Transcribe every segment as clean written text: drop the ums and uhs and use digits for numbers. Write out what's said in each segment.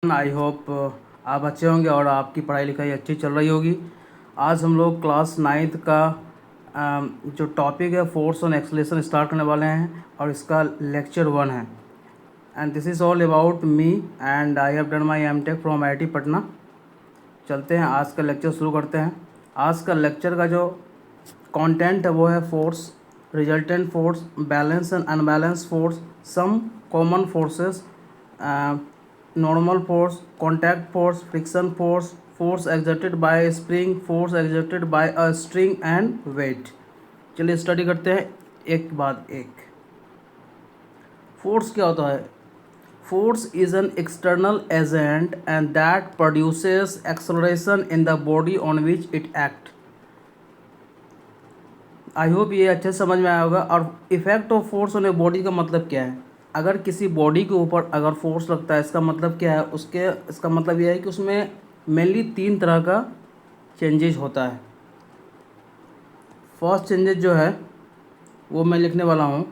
I hope आप अच्छे होंगे और आपकी पढ़ाई लिखाई अच्छी चल रही होगी। आज हम लोग क्लास नाइन्थ का जो टॉपिक है फोर्स ऑन एक्सलेशन स्टार्ट करने वाले हैं और इसका लेक्चर 1 है। And this is all about me and I have done my MTech from IIT Patna. चलते हैं, आज का लेक्चर शुरू करते हैं। आज का लेक्चर का जो कंटेंट है वो है force, resultant force, balance and unbalance force, some common forces, normal force, contact force, friction force, force exerted by a spring, force exerted by a string and weight। चलिए स्टडी करते हैं एक के बाद एक। फोर्स क्या होता है? Force is an external agent and that produces acceleration in the body on which it act. I hope ये अच्छे से समझ में आया होगा। और effect of force on a body का मतलब क्या है? अगर किसी बॉडी के ऊपर अगर फोर्स लगता है, इसका मतलब क्या है? इसका मतलब यह है कि उसमें मेनली 3 तरह का चेंजेज होता है। फर्स्ट चेंजेज जो है वो मैं लिखने वाला हूँ।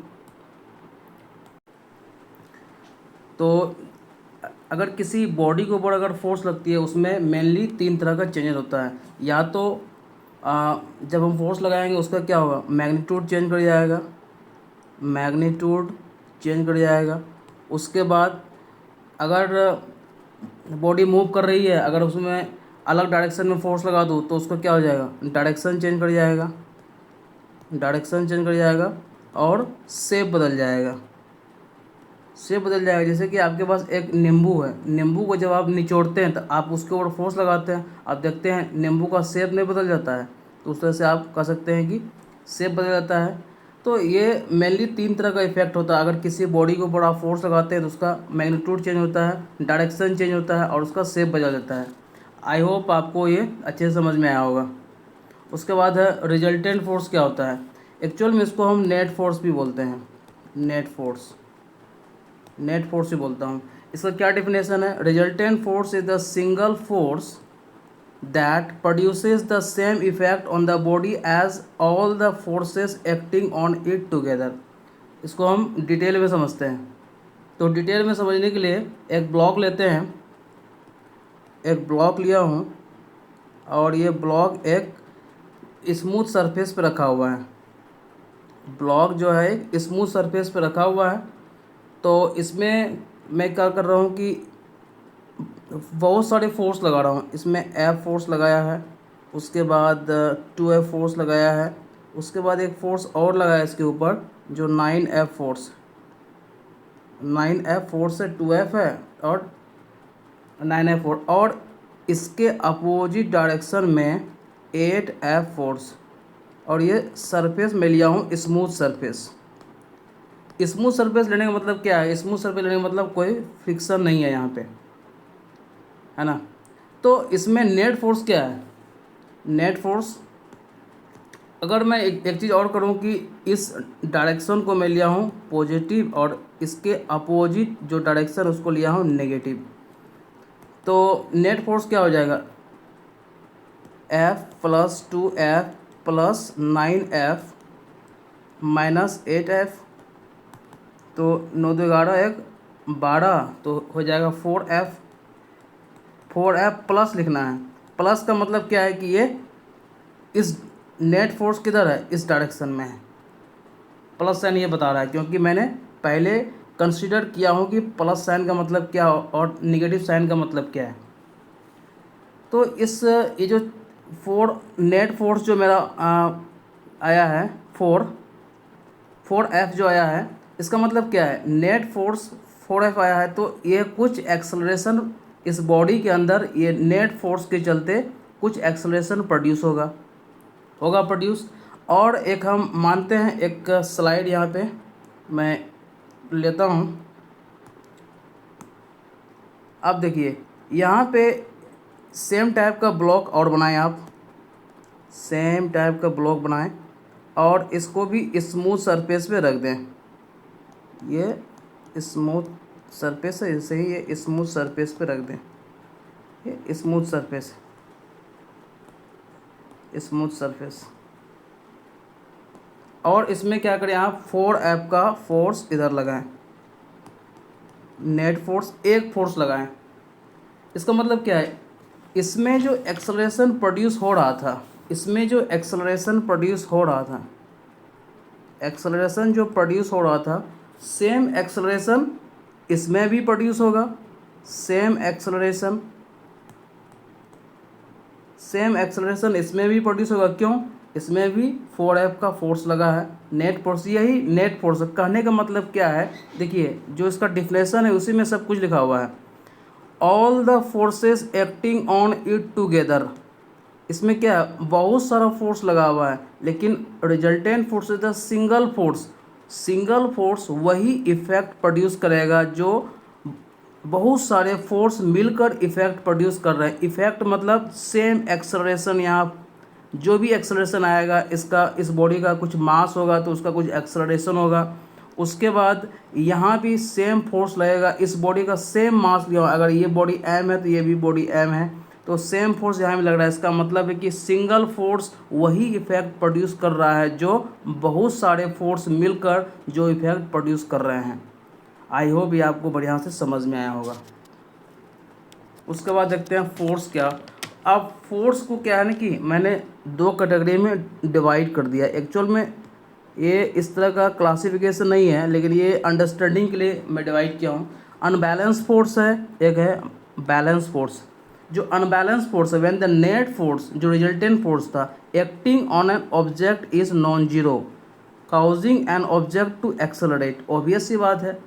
तो अगर किसी बॉडी के ऊपर अगर फोर्स लगती है उसमें मेनली 3 तरह का चेंजेस होता है। या तो जब हम फोर्स लगाएंगे उसका क्या होगा? मैग्नीट्यूड चेंज कर जाएगा, मैग्नीट्यूड चेंज कर जाएगा। उसके बाद अगर बॉडी मूव कर रही है, अगर उसमें अलग डायरेक्शन में फोर्स लगा दूँ तो उसका क्या हो जाएगा? डायरेक्शन चेंज कर जाएगा, डायरेक्शन चेंज कर जाएगा और शेप बदल जाएगा, शेप बदल जाएगा। जैसे कि आपके पास एक नींबू है, नींबू को जब आप निचोड़ते हैं तो आप उसके ऊपर फोर्स लगाते हैं, आप देखते हैं नींबू का शेप नहीं बदल जाता है। तो उस तरह से आप कह सकते हैं कि शेप बदल जाता है। तो ये मेनली 3 तरह का इफेक्ट होता है। अगर किसी बॉडी के ऊपर आप फोर्स लगाते हैं तो उसका मैग्नीट्यूड चेंज होता है, डायरेक्शन चेंज होता है और उसका शेप बदल जाता है। आई होप आपको ये अच्छे से समझ में आया होगा। उसके बाद है रिजल्टेंट फोर्स। क्या होता है? एक्चुअल में इसको हम नेट फोर्स भी बोलते हैं, नेट फोर्स, नेट फोर्स ही बोलता हूँ। इसका क्या डिफिनेशन है? Resultant force is the single force that produces the same effect on the body as all the forces acting on it together. इसको हम डिटेल में समझते हैं। तो डिटेल में समझने के लिए एक ब्लॉक लेते हैं। एक ब्लॉक लिया हूँ और ये ब्लॉक एक स्मूथ सरफेस पे रखा हुआ है। ब्लॉक जो है एक स्मूथ सरफेस पे रखा हुआ है। तो इसमें मैं क्या कर रहा हूँ कि बहुत सारे फोर्स लगा रहा हूँ। इसमें एफ फोर्स लगाया है, उसके बाद 2F फोर्स लगाया है, उसके बाद एक फोर्स और लगाया इसके ऊपर जो 9F फोर्स, 9F फोर्स है, 2F है और 9F फोर्स, और इसके अपोजिट डायरेक्शन में 8F फोर्स। और ये सरफेस में लिया हूँ स्मूथ सरफेस। स्मूथ सरफेस लेने का मतलब क्या है? स्मूथ सरफेस लेने का मतलब कोई फ्रिक्शन नहीं है यहाँ पे, है ना। तो इसमें नेट फोर्स क्या है? नेट फोर्स, अगर मैं एक चीज़ और करूँ कि इस डायरेक्शन को मैं लिया हूँ पॉजिटिव और इसके अपोजिट जो डायरेक्शन उसको लिया हूँ नेगेटिव, तो नेट फोर्स क्या हो जाएगा? F plus 2F plus 9F minus 8F। तो 9 2 11 1 12, तो हो जाएगा 4F। 4F प्लस लिखना है। प्लस का मतलब क्या है कि ये इस नेट फोर्स किधर है? इस डायरेक्शन में है। प्लस साइन ये बता रहा है क्योंकि मैंने पहले कंसीडर किया हूँ कि प्लस साइन का मतलब क्या और निगेटिव साइन का मतलब क्या है। तो ये जो नेट फोर्स जो मेरा आया है 4F जो आया है, इसका मतलब क्या है? नेट फोर्स 4F आया है तो ये कुछ एक्सलरेशन इस बॉडी के अंदर, ये नेट फोर्स के चलते कुछ एक्सलरेशन प्रोड्यूस होगा प्रोड्यूस। और एक हम मानते हैं, एक स्लाइड यहाँ पे मैं लेता हूँ। अब देखिए यहाँ पे सेम टाइप का ब्लॉक और बनाएं, आप सेम टाइप का ब्लॉक बनाएं और इसको भी स्मूथ सरफेस पे रख दें। ये स्मूथ सरफेस है, इसे ही ये स्मूथ सरफेस पे रख दें। ये स्मूथ सरफेस, स्मूथ सरफेस। और इसमें क्या करें आप? 4F का फोर्स इधर लगाएं, नेट फोर्स एक फोर्स लगाएं। इसका मतलब क्या है, इसमें जो एक्सेलरेशन प्रोड्यूस हो रहा था, इसमें जो एक्सेलरेशन प्रोड्यूस हो रहा था, एक्सेलरेशन जो प्रोड्यूस हो रहा था, सेम एक्सेलरेशन इसमें भी प्रोड्यूस होगा, सेम एक्सेलरेशन इसमें भी प्रोड्यूस होगा। क्यों? इसमें भी 4F का फोर्स लगा है, नेट फोर्स। यही नेट फोर्स कहने का मतलब क्या है, देखिए जो इसका डिफिनेशन है उसी में सब कुछ लिखा हुआ है। All the forces acting on it together. इसमें क्या है, बहुत सारा फोर्स लगा हुआ है, लेकिन resultant force is the single force. Single force वही इफेक्ट प्रोड्यूस करेगा जो बहुत सारे फोर्स मिलकर इफेक्ट प्रोड्यूस कर रहे हैं। इफेक्ट मतलब सेम एक्सेलरेशन, यहाँ जो भी एक्सेलरेशन आएगा, इसका इस बॉडी का कुछ मास होगा तो उसका कुछ एक्सेलरेशन होगा। उसके बाद यहाँ भी सेम फोर्स लगेगा, इस बॉडी का सेम मास लिया, अगर ये बॉडी एम है तो ये भी बॉडी एम है, तो सेम फोर्स यहाँ भी लग रहा है। इसका मतलब है कि सिंगल फोर्स वही इफेक्ट प्रोड्यूस कर रहा है जो बहुत सारे फोर्स मिलकर जो इफेक्ट प्रोड्यूस कर रहे हैं। आई होप ये आपको बढ़िया से समझ में आया होगा। उसके बाद देखते हैं फोर्स क्या। अब फोर्स को क्या है ना कि मैंने दो कैटेगरी में डिवाइड कर दिया। एक्चुअल में ये इस तरह का क्लासिफिकेशन नहीं है, लेकिन ये अंडरस्टैंडिंग के लिए मैं डिवाइड किया हूँ। अनबैलेंस फोर्स है, एक है बैलेंस फोर्स। जो अनबैलेंस फोर्स है, व्हेन द नेट फोर्स जो रिजल्टेंट फोर्स था acting on an object is non zero causing an object to accelerate. Obvious सी बात है,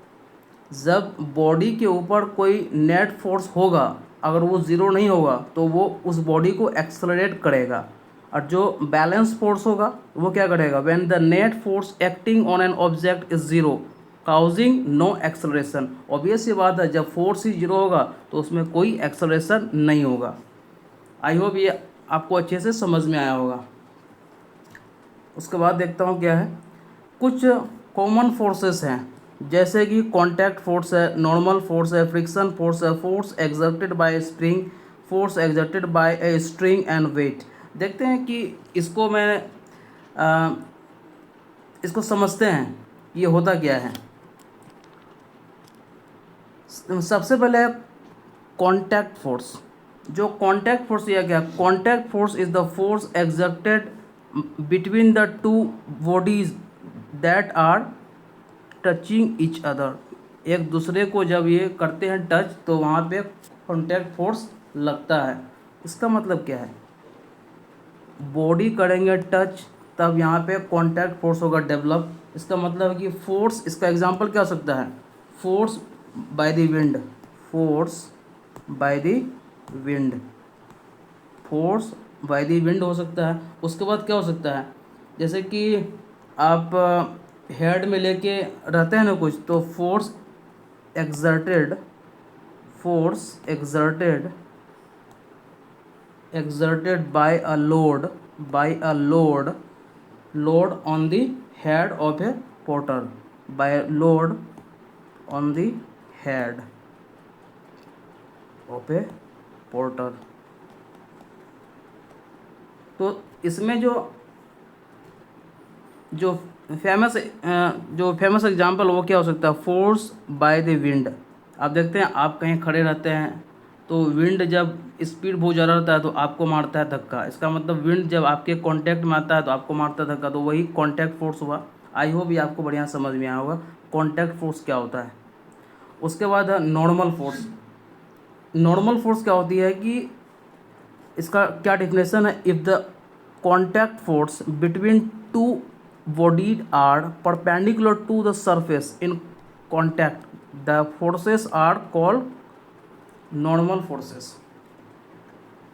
जब बॉडी के ऊपर कोई नेट फोर्स होगा, अगर वो ज़ीरो नहीं होगा तो वो उस बॉडी को एक्सेलरेट करेगा। और जो बैलेंस फोर्स होगा वो क्या करेगा, when the net force acting on an object is zero causing no acceleration. Obvious ये बात है, जब फोर्स ही जीरो होगा तो उसमें कोई एक्सेलरेशन नहीं होगा। आई होप ये आपको अच्छे से समझ में आया होगा। उसके बाद देखता हूँ क्या है, कुछ कॉमन फोर्सेस हैं, जैसे कि कॉन्टैक्ट फोर्स है, नॉर्मल फोर्स है, फ्रिक्शन फोर्स है, force exerted by spring, force exerted by a string and weight. देखते हैं कि इसको इसको समझते हैं ये होता क्या है। सबसे पहले है कॉन्टैक्ट फोर्स। जो कॉन्टैक्ट फोर्स यह क्या, contact force is the force exerted between the two bodies that are touching each other. एक दूसरे को जब ये करते हैं टच तो वहाँ पे कॉन्टैक्ट फोर्स लगता है। इसका मतलब क्या है, बॉडी करेंगे टच तब यहाँ पे कॉन्टैक्ट फोर्स होगा डेवलप। इसका मतलब है कि फोर्स, इसका एग्जांपल क्या हो सकता है, force by the wind, force by the wind, force by the wind हो सकता है। उसके बाद क्या हो सकता है, जैसे कि आप हेड में लेके रहते हैं ना कुछ, तो force exerted, force exerted by a load on the head of a porter, by a load on the head of a porter। तो इसमें जो फेमस एग्जांपल वो क्या हो सकता है, फोर्स बाय द विंड। आप देखते हैं, आप कहीं खड़े रहते हैं तो विंड जब स्पीड बहुत ज़्यादा रहता है तो आपको मारता है धक्का। इसका मतलब विंड जब आपके कांटेक्ट में आता है तो आपको मारता है धक्का, तो वही कांटेक्ट फोर्स हुआ। आई होप ये आपको बढ़िया समझ में आया होगा कांटेक्ट फोर्स क्या होता है। उसके बाद है नॉर्मल फोर्स। नॉर्मल फोर्स क्या होती है कि इसका क्या डिफिनेशन है, if the contact force between two bodies are perpendicular to the surface in contact, the forces are called normal forces।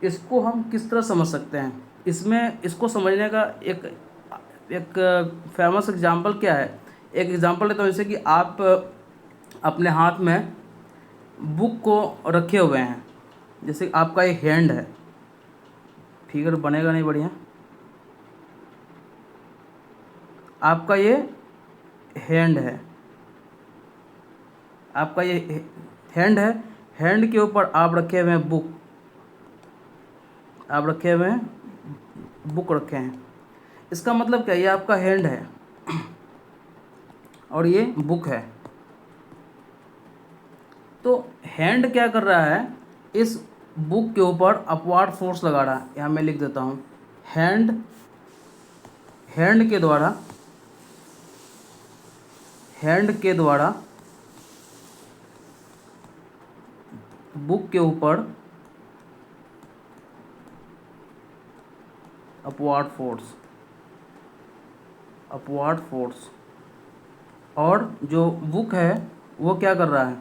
इसको हम किस तरह समझ सकते हैं, इसमें इसको समझने का एक फेमस एग्जांपल क्या है। एक एग्जांपल लेता हूँ, जैसे कि आप अपने हाथ में बुक को रखे हुए हैं, जैसे आपका एक हैंड है, फिगर बनेगा नहीं बढ़िया, आपका ये हैंड है, आपका ये हैंड है, हैंड के ऊपर आप रखे हुए हैं बुक, आप रखे हुए हैं बुक रखे हैं। इसका मतलब क्या, ये आपका हैंड है और ये बुक है। तो हैंड क्या कर रहा है, इस बुक के ऊपर अपवार्ड फोर्स लगा रहा है, यहाँ मैं लिख देता हूँ, हैंड हैंड के द्वारा बुक के ऊपर अपवार्ड फोर्स, और जो बुक है वो क्या कर रहा है,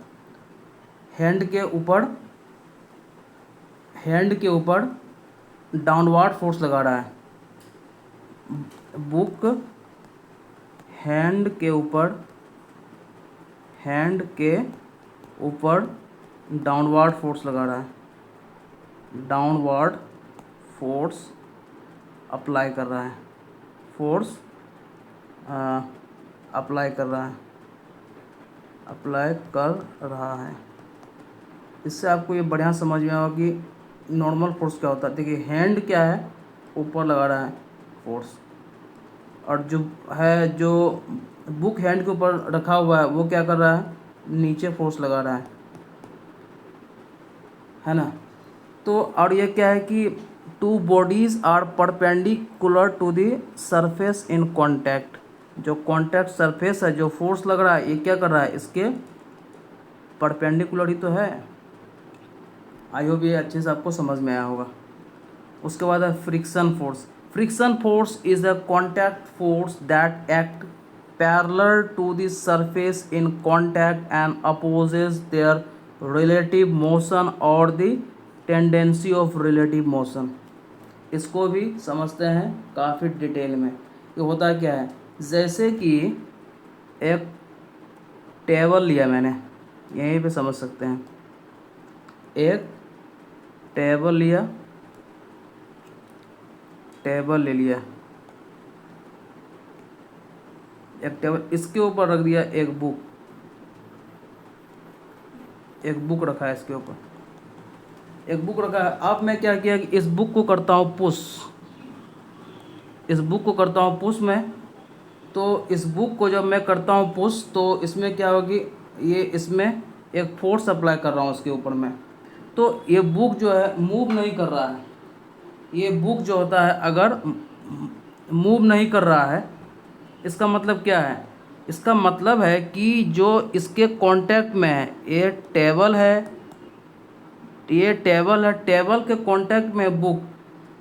हैंड के ऊपर डाउनवर्ड फोर्स लगा रहा है। बुक हैंड के ऊपर डाउनवर्ड फोर्स लगा रहा है, डाउनवर्ड फोर्स अप्लाई कर रहा है, अप्लाई कर रहा है। इससे आपको ये बढ़िया समझ में आएगा कि नॉर्मल फोर्स क्या होता है। देखिए हैंड क्या है, ऊपर लगा रहा है फोर्स, और जो बुक हैंड के ऊपर रखा हुआ है वो क्या कर रहा है, नीचे फोर्स लगा रहा है ना। तो और ये क्या है कि two bodies are perpendicular to the surface in contact. जो कांटेक्ट सरफेस है, जो फोर्स लग रहा है, ये क्या कर रहा है, इसके परपेंडिकुलर ही तो है। आई होप ये अच्छे से आपको समझ में आया होगा। उसके बाद है friction force. Friction force is a contact force that act parallel to the surface in contact and opposes their relative motion और the tendency of relative motion. इसको भी समझते हैं काफ़ी डिटेल में। ये होता क्या है, जैसे कि एक टेबल लिया मैंने, यहीं पे समझ सकते हैं। एक टेबल ले लिया, एक टेबल, इसके ऊपर रख दिया एक बुक रखा है, इसके ऊपर एक बुक रखा है। अब मैं क्या किया कि इस बुक को करता हूँ पुश में। तो इस बुक को जब मैं करता हूँ पुश, तो इसमें क्या होगी, ये इसमें एक फोर्स अप्लाई कर रहा हूँ इसके ऊपर मैं। तो ये बुक जो है मूव नहीं कर रहा है। ये बुक जो होता है अगर मूव नहीं कर रहा है, इसका मतलब क्या है, इसका मतलब है कि जो इसके कांटेक्ट में है, ये टेबल है, टेबल के कांटेक्ट में बुक।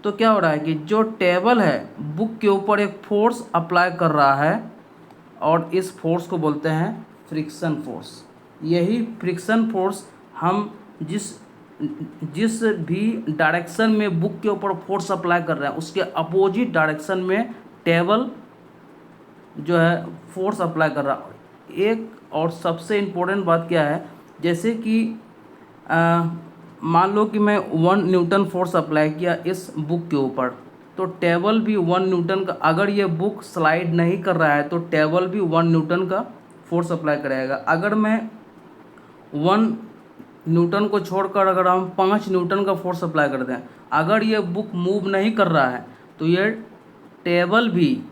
तो क्या हो रहा है कि जो टेबल है बुक के ऊपर एक फोर्स अप्लाई कर रहा है, और इस फोर्स को बोलते हैं फ्रिक्शन फोर्स। यही फ्रिक्शन फोर्स हम जिस भी डायरेक्शन में बुक के ऊपर फोर्स अप्लाई कर रहे हैं, उसके अपोजिट डायरेक्शन में टेबल जो है फोर्स अप्लाई कर रहा है। एक और सबसे इम्पोर्टेंट बात क्या है, जैसे कि मान लो कि मैं 1 न्यूटन फोर्स अप्लाई किया इस बुक के ऊपर, तो टेबल भी 1 न्यूटन का, अगर ये बुक स्लाइड नहीं कर रहा है तो टेबल भी 1 न्यूटन का फोर्स अप्लाई करेगा। अगर मैं 1 न्यूटन को छोड़कर अगर हम 5 न्यूटन का फोर्स अप्लाई कर दें, अगर ये बुक मूव नहीं कर रहा है तो ये टेबल भी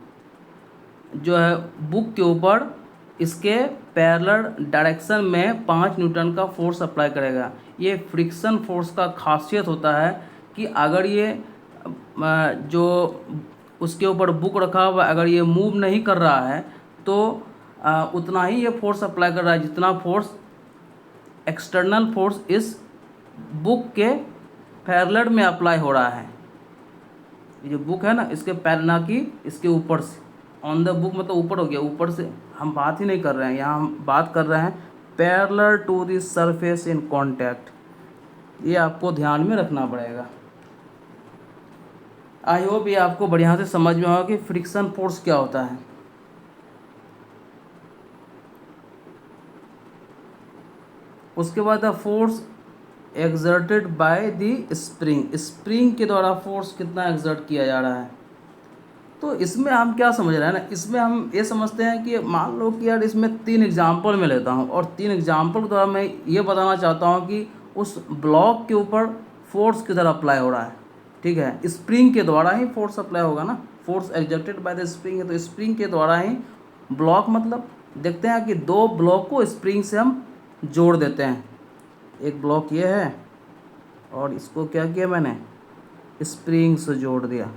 जो है बुक के ऊपर इसके पैरेलल डायरेक्शन में 5 न्यूटन का फोर्स अप्लाई करेगा। ये फ्रिक्शन फोर्स का खासियत होता है कि अगर ये जो उसके ऊपर बुक रखा हुआ अगर ये मूव नहीं कर रहा है तो उतना ही ये फोर्स अप्लाई कर रहा है जितना फोर्स एक्सटर्नल फोर्स इस बुक के पैरेलल में अप्लाई हो रहा है। ये जो बुक है ना, इसके ना कि इसके ऊपर से, ऑन द बुक मतलब ऊपर हो गया, ऊपर से हम बात ही नहीं कर रहे हैं, यहाँ हम बात कर रहे हैं parallel to the surface in contact. ये आपको ध्यान में रखना पड़ेगा। आई होप ये आपको बढ़िया से समझ में होगा कि फ्रिक्शन फोर्स क्या होता है। उसके बाद force exerted by the spring के द्वारा फोर्स कितना एक्सर्ट किया जा रहा है। तो इसमें हम क्या समझ रहे हैं ना, इसमें हम ये समझते हैं कि मान लो कि यार इसमें 3 एग्जाम्पल मैं लेता हूँ, और 3 एग्जाम्पल के द्वारा मैं ये बताना चाहता हूँ कि उस ब्लॉक के ऊपर फोर्स किधर अप्लाई हो रहा है। ठीक है, स्प्रिंग के द्वारा ही फोर्स अप्लाई होगा ना, force exerted by the spring है तो स्प्रिंग के द्वारा ही। ब्लॉक मतलब देखते हैं कि 2 ब्लॉक को स्प्रिंग से हम जोड़ देते हैं। एक ब्लॉक ये है और इसको क्या किया मैंने, स्प्रिंग से जोड़ दिया।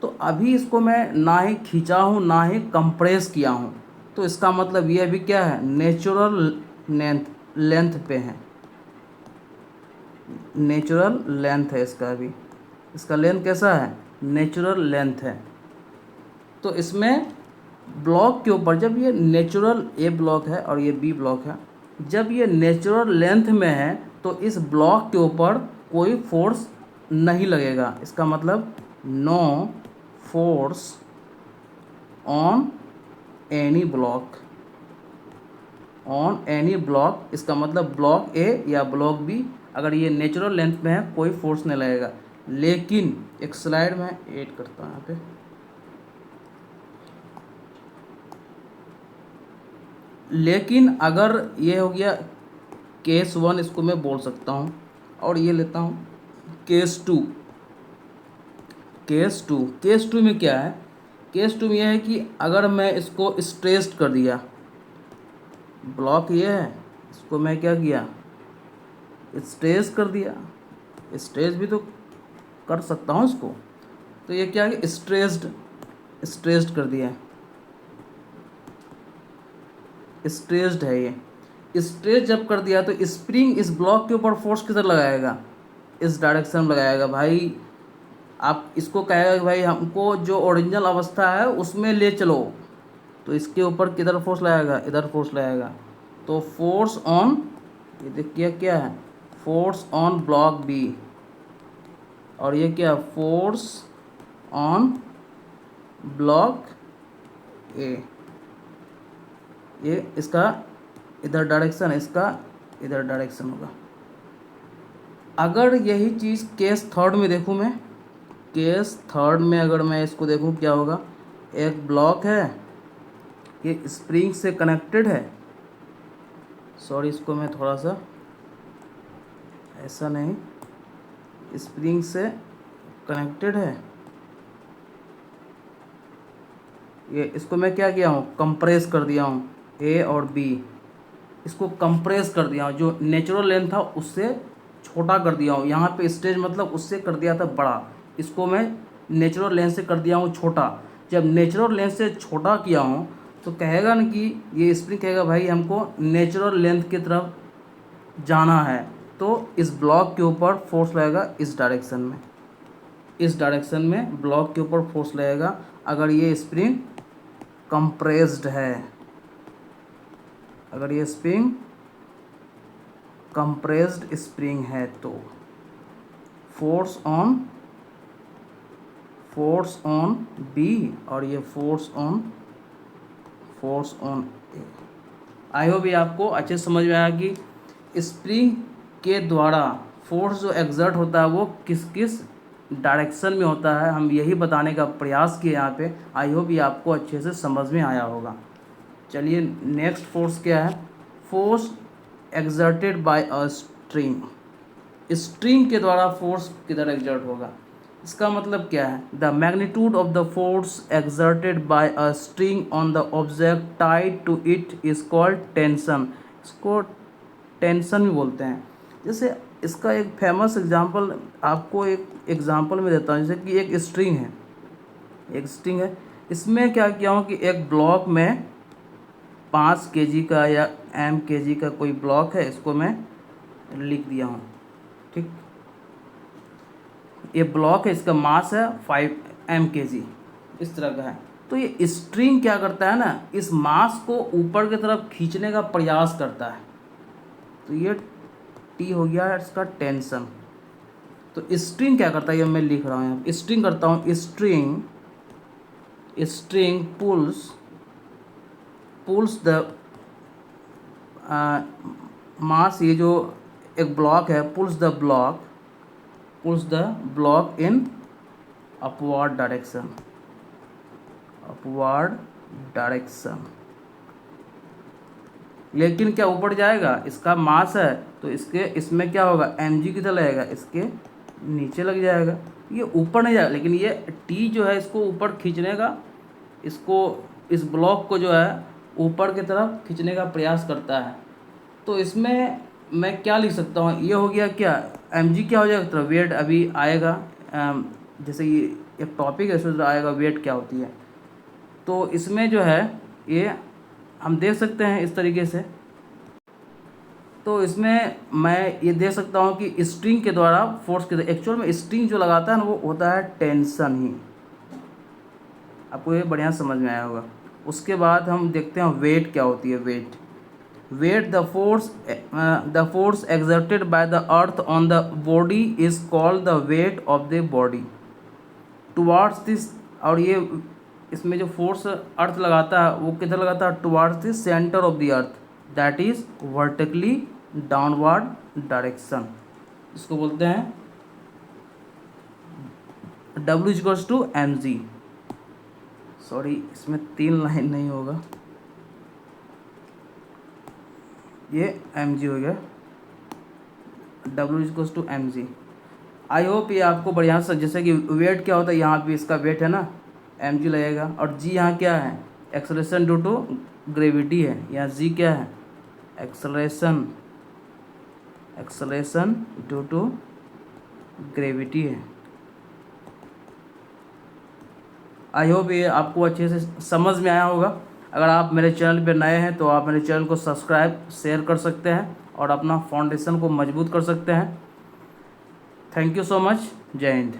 तो अभी इसको मैं ना ही खींचा हूँ ना ही कंप्रेस किया हूँ, तो इसका मतलब ये अभी क्या है, नेचुरल लेंथ पे है, नेचुरल लेंथ है इसका। अभी इसका लेंथ कैसा है, नेचुरल लेंथ है। तो इसमें ब्लॉक के ऊपर जब ये नेचुरल ए ब्लॉक है और ये बी ब्लॉक है, जब ये नेचुरल लेंथ में है तो इस ब्लॉक के ऊपर कोई फोर्स नहीं लगेगा। इसका मतलब no force on any block, on any block. इसका मतलब ब्लॉक ए या ब्लॉक बी अगर ये नेचुरल लेंथ में है कोई फोर्स नहीं लगेगा। लेकिन एक स्लाइड में ऐड करता हूँ यहाँ पे, लेकिन अगर ये हो गया केस 1, इसको मैं बोल सकता हूँ, और ये लेता हूँ केस 2। केस टू में क्या है, केस 2 में यह है कि अगर मैं इसको स्ट्रेस्ड कर दिया, ब्लॉक ये है, इसको मैं क्या किया, स्ट्रेस कर दिया, स्ट्रेस भी तो कर सकता हूँ इसको, तो ये क्या है, स्ट्रेस्ड कर दिया, स्ट्रेस्ड है ये। स्ट्रेस जब कर दिया तो स्प्रिंग इस ब्लॉक के ऊपर फोर्स किधर लगाएगा, इस डायरेक्शन में लगाएगा। भाई आप इसको कहेगा कि भाई हमको जो ओरिजिनल अवस्था है उसमें ले चलो, तो इसके ऊपर किधर फोर्स लगाएगा, इधर फोर्स लगाएगा। तो फोर्स ऑन, ये देखिए क्या है, फोर्स ऑन ब्लॉक बी, और ये क्या, फोर्स ऑन ब्लॉक ए। ये इसका इधर डायरेक्शन, इसका इधर डायरेक्शन होगा। अगर यही चीज़ केस 3 में देखूँ मैं, केस 3 में अगर मैं इसको देखूँ क्या होगा, एक ब्लॉक है, ये स्प्रिंग से कनेक्टेड है, सॉरी इसको मैं थोड़ा सा ऐसा नहीं, स्प्रिंग से कनेक्टेड है, ये इसको मैं क्या किया हूँ, कंप्रेस कर दिया हूँ, ए और बी इसको कंप्रेस कर दिया हूँ, जो नेचुरल लेंथ था उससे छोटा कर दिया हूँ। यहाँ पे स्टेज मतलब उससे कर दिया था बड़ा, इसको मैं नेचुरल लेंथ से कर दिया हूँ छोटा। जब नेचुरल लेंथ से छोटा किया हूँ तो कहेगा ना कि ये स्प्रिंग कहेगा भाई हमको नेचुरल लेंथ की तरफ जाना है, तो इस ब्लॉक के ऊपर फोर्स लगेगा इस डायरेक्शन में, इस डायरेक्शन में ब्लॉक के ऊपर फोर्स लगेगा अगर ये स्प्रिंग कंप्रेस्ड है, अगर ये स्प्रिंग कंप्रेस्ड स्प्रिंग है तो फोर्स ऑन बी और ये force on A. I hope ये आपको अच्छे से समझ में आया कि स्प्रिंग के द्वारा फोर्स जो एग्जर्ट होता है वो किस किस डायरेक्शन में होता है, हम यही बताने का प्रयास किए यहाँ पे। आई होप ये आपको अच्छे से समझ में आया होगा। चलिए नेक्स्ट फोर्स क्या है, force exerted by a string. String के द्वारा फोर्स किधर एग्जर्ट होगा, इसका मतलब क्या है, the magnitude of the force exerted by a string on the object tied to it is called tension. इसको टेंशन भी बोलते हैं। जैसे इसका एक फेमस एग्जांपल आपको एक एग्जांपल में देता हूँ, जैसे कि एक स्ट्रिंग है, एक स्ट्रिंग है, इसमें क्या किया हूँ कि एक ब्लॉक में 5 kg का या m kg का कोई ब्लॉक है, इसको मैं लिख दिया हूँ, ठीक। ये ब्लॉक है, इसका मास है 5 m kg, इस तरह का है। तो ये स्ट्रिंग क्या करता है ना, इस मास को ऊपर की तरफ खींचने का प्रयास करता है, तो ये T हो गया इसका टेंशन। तो स्ट्रिंग क्या करता है, ये मैं लिख रहा हूँ यहाँ, स्ट्रिंग करता हूँ, स्ट्रिंग पुल्स द मास, ये जो एक ब्लॉक है, pulls the block in upward direction. लेकिन क्या ऊपर जाएगा, इसका मास है तो इसमें क्या होगा, mg किधर लगेगा, इसके नीचे लग जाएगा, ये ऊपर नहीं जाएगा। लेकिन ये T जो है इसको ऊपर खींचने का, इसको इस ब्लॉक को जो है ऊपर की तरफ खींचने का प्रयास करता है। तो इसमें मैं क्या लिख सकता हूँ, ये हो गया क्या, mg क्या हो जाएगा, तो वेट अभी आएगा। जैसे ये एक टॉपिक है, इसमें आएगा वेट क्या होती है। तो इसमें जो है ये हम देख सकते हैं इस तरीके से। तो इसमें मैं ये देख सकता हूँ कि स्ट्रिंग के द्वारा फोर्स के, एक्चुअल में स्ट्रिंग जो लगाता है ना वो होता है टेंशन ही। आपको ये बढ़िया समझ में आया होगा। उसके बाद हम देखते हैं वेट क्या होती है। Weight the force exerted by the earth on the body is called the weight of the body towards this. और ये इसमें जो फोर्स अर्थ लगाता है वो किधर लगाता है, towards the centre of the earth, that is vertically downward direction. इसको बोलते हैं W equals to mg। Sorry इसमें 3 लाइन नहीं होगा, ये mg हो गया, W equals to mg। I hope ये आपको बढ़िया से, जैसे कि वेट क्या होता है, यहाँ पे इसका वेट है ना mg लगेगा, और g यहाँ क्या है, एक्सेलरेशन ड्यू टू ग्रेविटी है। यहाँ g क्या है, एक्सेलरेशन ड्यू टू ग्रेविटी है। आई होप ये आपको अच्छे से समझ में आया होगा। अगर आप मेरे चैनल पर नए हैं तो आप मेरे चैनल को सब्सक्राइब शेयर कर सकते हैं और अपना फाउंडेशन को मजबूत कर सकते हैं। Thank you so much. जय हिंद।